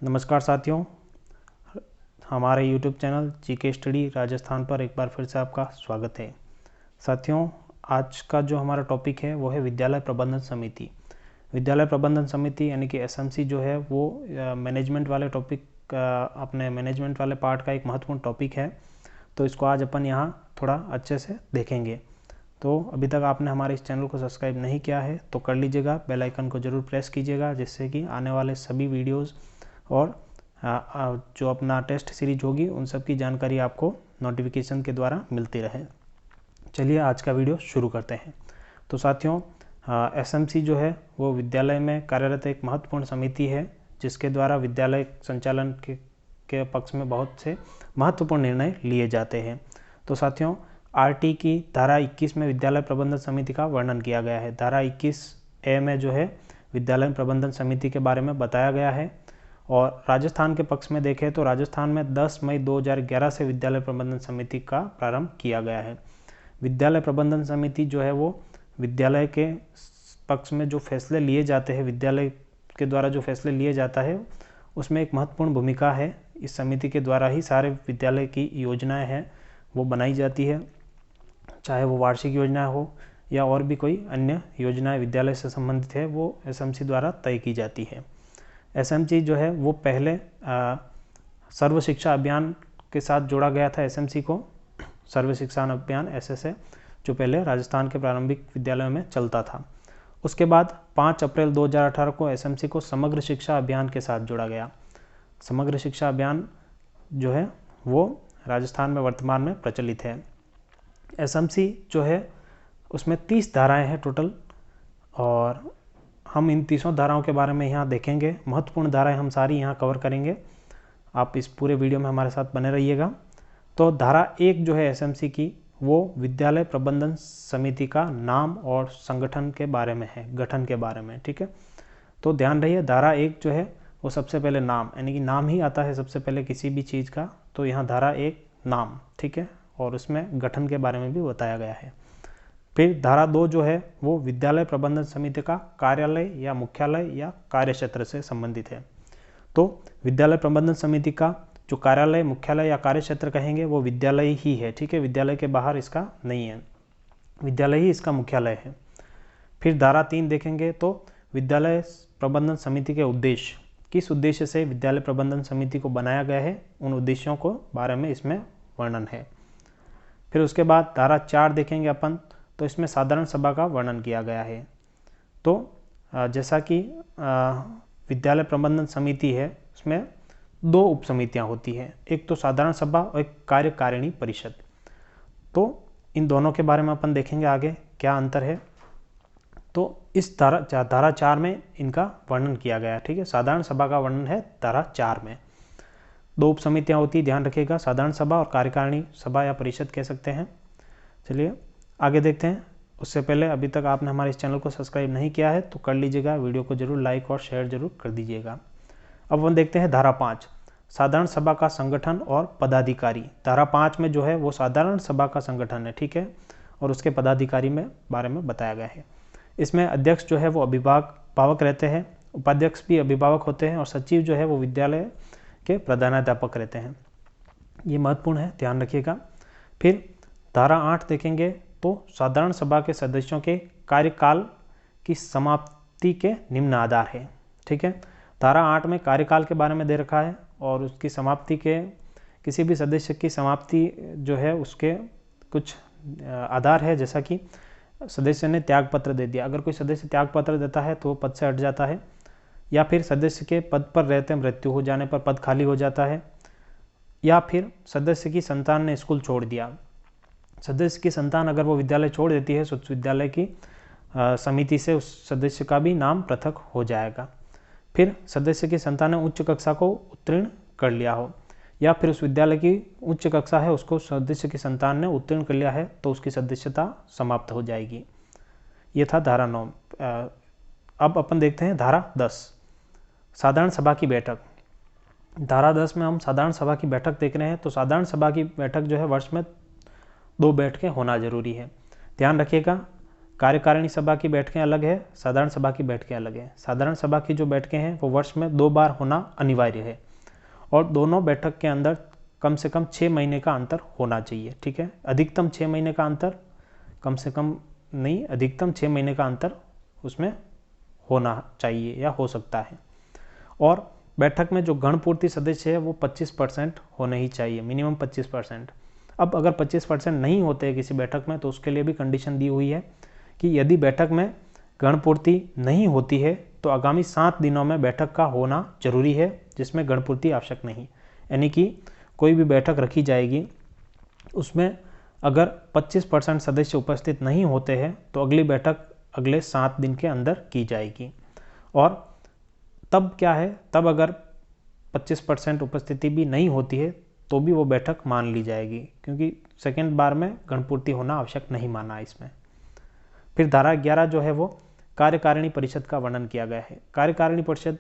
नमस्कार साथियों, हमारे YouTube channel GK study Rajasthan पर एक बार फिर से आपका स्वागत है। साथियों, आज का जो हमारा टॉपिक है वो है विद्यालय प्रबंधन समिति। विद्यालय प्रबंधन समिति यानी कि एसएमसी जो है वो मैनेजमेंट वाले टॉपिक अपने मैनेजमेंट वाले पार्ट का एक महत्वपूर्ण टॉपिक है। तो इसको आज अपन यहाँ थोड़ा अच्छे से देखेंगे। तो अभी तक आपने हमारे इस चैनल को सब्सक्राइब नहीं किया है तो कर लीजिएगा, बेल आइकन को ज़रूर प्रेस कीजिएगा, जिससे कि आने वाले सभी वीडियोज़ और जो अपना टेस्ट सीरीज होगी उन सब की जानकारी आपको नोटिफिकेशन के द्वारा मिलती रहे। चलिए आज का वीडियो शुरू करते हैं। तो साथियों, एसएमसी जो है वो विद्यालय में कार्यरत एक महत्वपूर्ण समिति है, जिसके द्वारा विद्यालय संचालन के पक्ष में बहुत से महत्वपूर्ण निर्णय लिए जाते हैं। तो साथियों, आरटी की धारा 21 में विद्यालय प्रबंधन समिति का वर्णन किया गया है। धारा 21A में जो है विद्यालय प्रबंधन समिति के बारे में बताया गया है। और राजस्थान के पक्ष में देखें तो राजस्थान में 10 मई 2011 से विद्यालय प्रबंधन समिति का प्रारंभ किया गया है। विद्यालय प्रबंधन समिति जो है वो विद्यालय के पक्ष में जो फैसले लिए जाते हैं, विद्यालय के द्वारा जो फैसले लिए जाता है उसमें एक महत्वपूर्ण भूमिका है। इस समिति के द्वारा ही सारे विद्यालय की योजनाएं हैं वो बनाई जाती है, चाहे वो वार्षिक योजना हो या और भी कोई अन्य योजनाएं विद्यालय से संबंधित है, वो एसएमसी द्वारा तय की जाती है। एसएमसी जो है वो पहले सर्व शिक्षा अभियान के साथ जोड़ा गया था। एसएमसी को सर्व शिक्षा अभियान एसएसए जो पहले राजस्थान के प्रारंभिक विद्यालयों में चलता था। उसके बाद 5 अप्रैल 2018 को एसएमसी को समग्र शिक्षा अभियान के साथ जोड़ा गया। समग्र शिक्षा अभियान जो है वो राजस्थान में वर्तमान में प्रचलित है। एसएमसी जो है उसमें 30 धाराएं हैं टोटल, और हम इन 30 धाराओं के बारे में यहाँ देखेंगे। महत्वपूर्ण धाराएं हम सारी यहाँ कवर करेंगे। आप इस पूरे वीडियो में हमारे साथ बने रहिएगा। तो धारा 1 जो है एसएमसी की, वो विद्यालय प्रबंधन समिति का नाम और संगठन के बारे में है, गठन के बारे में। ठीक है, तो ध्यान रहिए, धारा 1 जो है वो सबसे पहले नाम, यानी कि नाम ही आता है सबसे पहले किसी भी चीज़ का। तो यहाँ धारा 1 नाम, ठीक है, और उसमें गठन के बारे में भी बताया गया है। फिर धारा 2 जो है वो विद्यालय प्रबंधन समिति का कार्यालय या मुख्यालय या कार्यक्षेत्र से संबंधित है। तो विद्यालय प्रबंधन समिति का जो कार्यालय, मुख्यालय या कार्यक्षेत्र कहेंगे वो विद्यालय ही है। ठीक है, विद्यालय के बाहर इसका नहीं है, विद्यालय ही इसका मुख्यालय है। फिर धारा 3 देखेंगे तो विद्यालय प्रबंधन समिति के उद्देश्य, किस उद्देश्य से विद्यालय प्रबंधन समिति को बनाया गया है, उन उद्देश्यों को बारे में इसमें वर्णन है। फिर उसके बाद धारा 4 देखेंगे अपन, तो इसमें साधारण सभा का वर्णन किया गया है। तो जैसा कि विद्यालय प्रबंधन समिति है उसमें 2 उप समितियाँ होती हैं, एक तो साधारण सभा और एक कार्यकारिणी परिषद। तो इन दोनों के बारे में अपन देखेंगे आगे क्या अंतर है। तो इस धारा 4 में इनका वर्णन किया गया है। ठीक है, साधारण सभा का वर्णन है धारा 4 में। 2 उप समितियाँ होती है, ध्यान रखिएगा, साधारण सभा और कार्यकारिणी सभा या परिषद कह सकते हैं। चलिए आगे देखते हैं। उससे पहले अभी तक आपने हमारे इस चैनल को सब्सक्राइब नहीं किया है तो कर लीजिएगा, वीडियो को जरूर लाइक और शेयर जरूर कर दीजिएगा। अब हम देखते हैं धारा 5, साधारण सभा का संगठन और पदाधिकारी। धारा 5 में जो है वो साधारण सभा का संगठन है, ठीक है, और उसके पदाधिकारी में बारे में बताया गया है। इसमें अध्यक्ष जो है वो अभिभावक रहते हैं, उपाध्यक्ष भी अभिभावक होते हैं, और सचिव जो है वो विद्यालय के प्रधानाध्यापक रहते हैं। ये महत्वपूर्ण है, ध्यान रखिएगा। फिर धारा 8 देखेंगे तो साधारण सभा के सदस्यों के कार्यकाल की समाप्ति के निम्न आधार है। ठीक है, धारा 8 में कार्यकाल के बारे में दे रखा है, और उसकी समाप्ति के, किसी भी सदस्य की समाप्ति जो है उसके कुछ आधार है, जैसा कि सदस्य ने त्याग पत्र दे दिया। अगर कोई सदस्य त्याग पत्र देता है तो वो पद से हट जाता है, या फिर सदस्य के पद पर रहते मृत्यु हो जाने पर पद खाली हो जाता है, या फिर सदस्य की संतान ने स्कूल छोड़ दिया। सदस्य की संतान अगर वो विद्यालय छोड़ देती है तो उस विद्यालय की समिति से उस सदस्य का भी नाम पृथक हो जाएगा। फिर सदस्य की संतान ने उच्च कक्षा को उत्तीर्ण कर लिया हो, या फिर उस विद्यालय की उच्च कक्षा है उसको सदस्य की संतान ने उत्तीर्ण कर लिया है तो उसकी सदस्यता समाप्त हो जाएगी। ये था धारा 9। अब अपन देखते हैं धारा 10, साधारण सभा की बैठक। धारा 10 में हम साधारण सभा की बैठक देख रहे हैं। तो साधारण सभा की बैठक जो है वर्ष में 2 बैठकें होना जरूरी है। ध्यान रखिएगा, कार्यकारिणी सभा की बैठकें अलग है, साधारण सभा की बैठकें अलग है। साधारण सभा की जो बैठकें हैं वो वर्ष में 2 बार होना अनिवार्य है और दोनों बैठक के अंदर कम से कम 6 महीने का अंतर होना चाहिए। ठीक है, अधिकतम 6 महीने का अंतर, कम से कम नहीं, अधिकतम 6 महीने का अंतर उसमें होना चाहिए या हो सकता है। और बैठक में जो गणपूर्ति सदस्य है वो 25% होने ही चाहिए, मिनिमम 25%। अब अगर 25% नहीं होते हैं किसी बैठक में तो उसके लिए भी कंडीशन दी हुई है कि यदि बैठक में गणपूर्ति नहीं होती है तो आगामी 7 दिनों में बैठक का होना जरूरी है, जिसमें गणपूर्ति आवश्यक नहीं। यानी कि कोई भी बैठक रखी जाएगी उसमें अगर 25% सदस्य उपस्थित नहीं होते हैं तो अगली बैठक अगले 7 दिन के अंदर की जाएगी। और तब क्या है, तब अगर 25% उपस्थिति भी नहीं होती है तो भी वो बैठक मान ली जाएगी, क्योंकि सेकेंड बार में गणपूर्ति होना आवश्यक नहीं माना इसमें। फिर धारा 11 जो है वो कार्यकारिणी परिषद का वर्णन किया गया है। कार्यकारिणी परिषद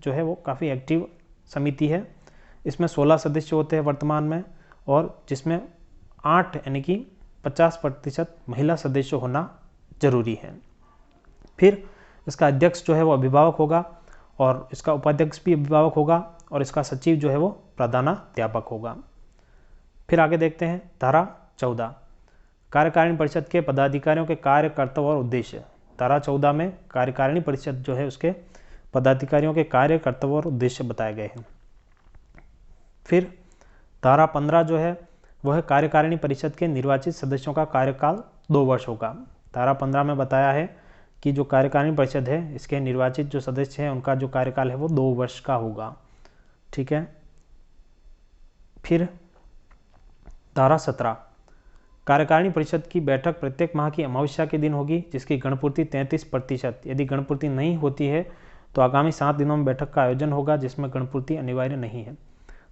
जो है वो काफ़ी एक्टिव समिति है। इसमें 16 सदस्य होते हैं वर्तमान में, और जिसमें 8 यानी कि 50% महिला सदस्य होना जरूरी है। फिर इसका अध्यक्ष जो है वो अभिभावक होगा और इसका उपाध्यक्ष भी अभिभावक होगा और इसका सचिव जो है वो प्रधानाध्यापक होगा। फिर आगे देखते हैं धारा 14, कार्यकारिणी परिषद के पदाधिकारियों के कार्य, कर्तव्य और उद्देश्य। धारा 14 में कार्यकारिणी परिषद जो है उसके पदाधिकारियों के कार्य, कर्तव्य और उद्देश्य बताए गए हैं। फिर धारा 15 जो है वह कार्यकारिणी परिषद के निर्वाचित सदस्यों का कार्यकाल 2 वर्ष होगा। धारा 15 में बताया है कि जो कार्यकारिणी परिषद है इसके निर्वाचित जो सदस्य हैं उनका जो कार्यकाल है वो 2 वर्ष का होगा। ठीक है। फिर धारा 17, कार्यकारिणी परिषद की बैठक प्रत्येक माह की अमावस्या के दिन होगी, जिसकी गणपूर्ति 33%। यदि गणपूर्ति नहीं होती है तो आगामी 7 दिनों में बैठक का आयोजन होगा, जिसमें गणपूर्ति अनिवार्य नहीं है।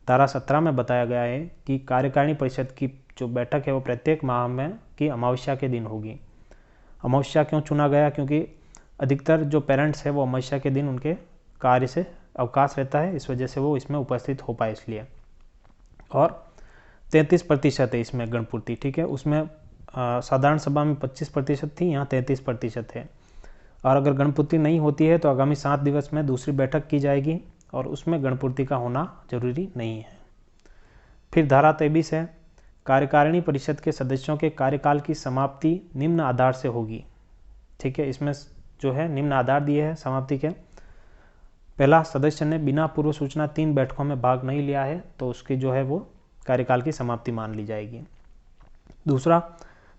धारा 17 में बताया गया है कि कार्यकारिणी परिषद की जो बैठक है वो प्रत्येक माह में की अमावस्या के दिन होगी। अमावस्या क्यों चुना गया? क्योंकि अधिकतर जो पेरेंट्स है वो अमावस्या के दिन उनके कार्य से अवकाश रहता है, इस वजह से वो इसमें उपस्थित हो पाए इसलिए। और 33% है इसमें गणपूर्ति। ठीक है, उसमें साधारण सभा में 25% थी, यहाँ 33% है। और अगर गणपूर्ति नहीं होती है तो आगामी 7 दिवस में दूसरी बैठक की जाएगी और उसमें गणपूर्ति का होना जरूरी नहीं है। फिर धारा 23 है, कार्यकारिणी परिषद के सदस्यों के कार्यकाल की समाप्ति निम्न आधार से होगी। ठीक है, इसमें जो है निम्न आधार दिए हैं समाप्ति के। पहला, सदस्य ने बिना पूर्व सूचना 3 बैठकों में भाग नहीं लिया है तो उसकी जो है वो कार्यकाल की समाप्ति मान ली जाएगी। दूसरा,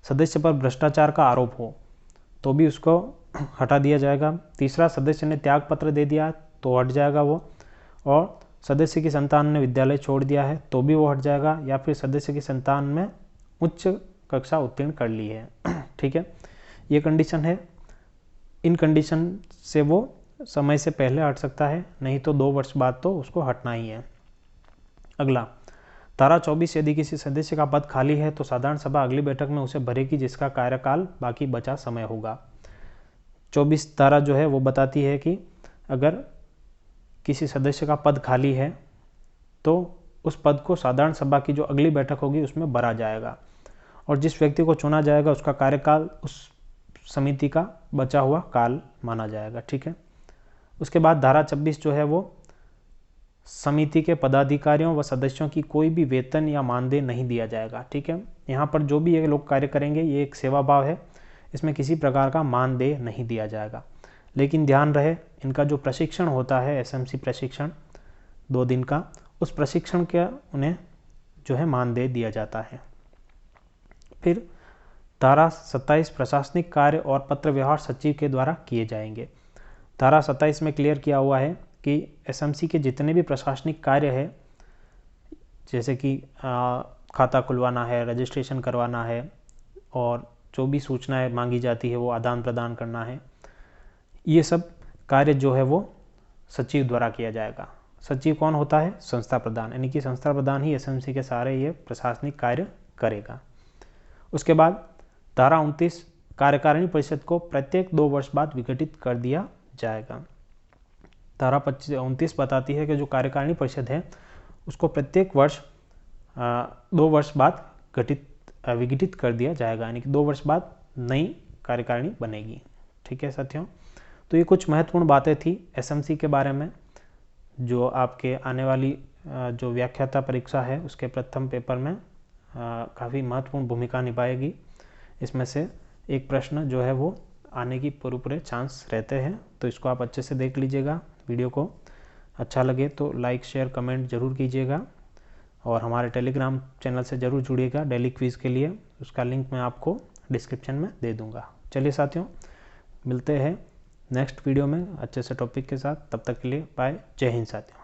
सदस्य पर भ्रष्टाचार का आरोप हो तो भी उसको हटा दिया जाएगा। तीसरा, सदस्य ने त्याग पत्र दे दिया तो हट जाएगा वो। और सदस्य की संतान ने विद्यालय छोड़ दिया है तो भी वो हट जाएगा, या फिर सदस्य की संतान में उच्च कक्षा उत्तीर्ण कर ली है। ठीक है, ये कंडीशन है। इन कंडीशन से वो समय से पहले हट सकता है, नहीं तो 2 वर्ष बाद तो उसको हटना ही है। अगला, धारा 24, यदि किसी सदस्य का पद खाली है तो साधारण सभा अगली बैठक में उसे भरेगी, जिसका कार्यकाल बाकी बचा समय होगा। 24 धारा जो है वो बताती है कि अगर किसी सदस्य का पद खाली है तो उस पद को साधारण सभा की जो अगली बैठक होगी उसमें भरा जाएगा, और जिस व्यक्ति को चुना जाएगा उसका कार्यकाल उस समिति का बचा हुआ काल माना जाएगा। ठीक है, उसके बाद धारा 26 जो है वो समिति के पदाधिकारियों व सदस्यों की कोई भी वेतन या मानदेय नहीं दिया जाएगा। ठीक है, यहाँ पर जो भी ये लोग कार्य करेंगे ये एक सेवा भाव है, इसमें किसी प्रकार का मानदेय नहीं दिया जाएगा। लेकिन ध्यान रहे, इनका जो प्रशिक्षण होता है एसएमसी प्रशिक्षण 2 दिन का, उस प्रशिक्षण के उन्हें जो है मानदेय दिया जाता है। फिर धारा 27, प्रशासनिक कार्य और पत्र व्यवहार सचिव के द्वारा किए जाएंगे। धारा 27 में क्लियर किया हुआ है कि एसएमसी के जितने भी प्रशासनिक कार्य है, जैसे कि खाता खुलवाना है, रजिस्ट्रेशन करवाना है, और जो भी सूचनाएं मांगी जाती है वो आदान प्रदान करना है, ये सब कार्य जो है वो सचिव द्वारा किया जाएगा। सचिव कौन होता है? संस्था प्रधान, यानी कि संस्था प्रधान ही एसएमसी के सारे ये प्रशासनिक कार्य करेगा। उसके बाद धारा 29, कार्यकारिणी परिषद को प्रत्येक 2 वर्ष बाद विघटित कर दिया जाएगा। धारा 29 बताती है कि जो कार्यकारिणी परिषद है उसको प्रत्येक वर्ष 2 वर्ष बाद विघटित कर दिया जाएगा, यानी कि 2 वर्ष बाद नई कार्यकारिणी बनेगी। ठीक है साथियों, तो ये कुछ महत्वपूर्ण बातें थी एसएमसी के बारे में, जो आपके आने वाली जो व्याख्याता परीक्षा है उसके प्रथम पेपर में काफ़ी महत्वपूर्ण भूमिका निभाएगी। इसमें से एक प्रश्न जो है वो आने की पूरे चांस रहते हैं, तो इसको आप अच्छे से देख लीजिएगा। वीडियो को अच्छा लगे तो लाइक शेयर कमेंट ज़रूर कीजिएगा, और हमारे टेलीग्राम चैनल से ज़रूर जुड़िएगा डेली क्विज़ के लिए। उसका लिंक मैं आपको डिस्क्रिप्शन में दे दूँगा। चलिए साथियों, मिलते हैं नेक्स्ट वीडियो में अच्छे से टॉपिक के साथ। तब तक के लिए बाय, जय हिंद साथियों।